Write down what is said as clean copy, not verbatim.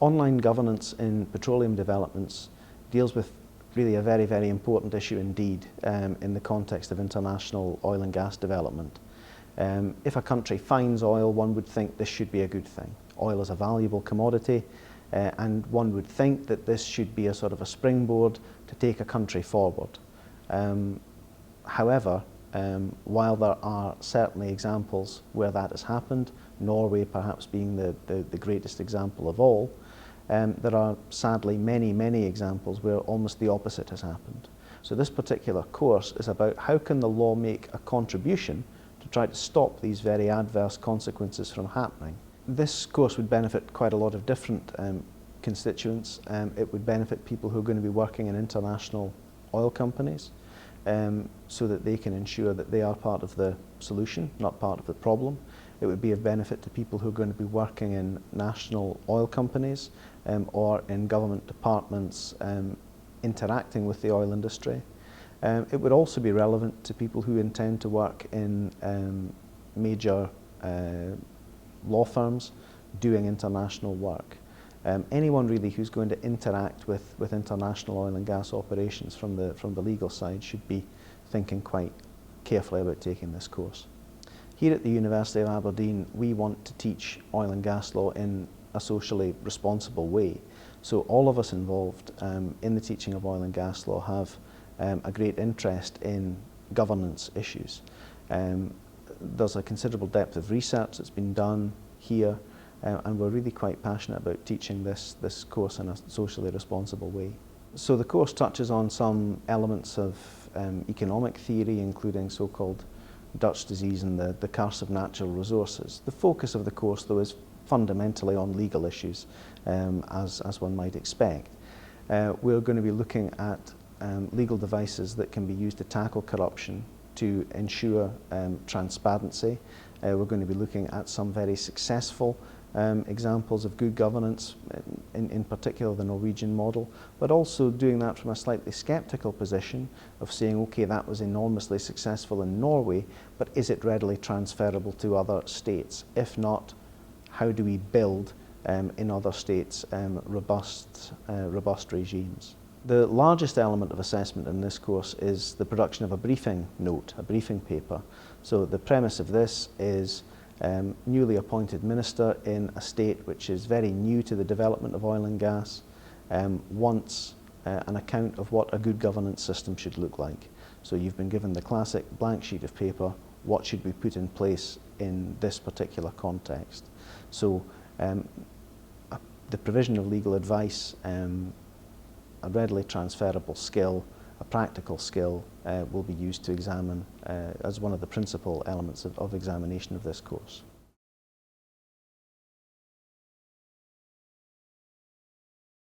Online governance in petroleum developments deals with really a very, very important issue indeed in the context of international oil and gas development. If a country finds oil, one would think this should be a good thing. Oil is a valuable commodity, and one would think that this should be a sort of a springboard to take a country forward. However, while there are certainly examples where that has happened, Norway perhaps being the greatest example of all, there are sadly many examples where almost the opposite has happened. So this particular course is about how can the law make a contribution to try to stop these very adverse consequences from happening. This course would benefit quite a lot of different constituents. It would benefit people who are going to be working in international oil companies, so that they can ensure that they are part of the solution, not part of the problem. It would be of benefit to people who are going to be working in national oil companies or in government departments interacting with the oil industry. It would also be relevant to people who intend to work in major law firms doing international work. Anyone really who's going to interact with international oil and gas operations from the legal side should be thinking quite carefully about taking this course. Here at the University of Aberdeen, we want to teach oil and gas law in a socially responsible way. So all of us involved in the teaching of oil and gas law have a great interest in governance issues. There's a considerable depth of research that's been done here, and we're really quite passionate about teaching this course in a socially responsible way. So the course touches on some elements of economic theory, including so-called Dutch disease and the curse of natural resources. The focus of the course, though, is fundamentally on legal issues, as one might expect. We're going to be looking at legal devices that can be used to tackle corruption, to ensure transparency. We're going to be looking at some very successful examples of good governance, in particular the Norwegian model, but also doing that from a slightly sceptical position of saying, okay, that was enormously successful in Norway, but is it readily transferable to other states? If not, how do we build in other states robust regimes? The largest element of assessment in this course is the production of a briefing note, a briefing paper. So the premise of this is newly appointed minister in a state which is very new to the development of oil and gas, wants an account of what a good governance system should look like. So you've been given the classic blank sheet of paper, what should we put in place in this particular context. So the provision of legal advice, a readily transferable skill, a practical skill will be used to examine as one of the principal elements of examination of this course.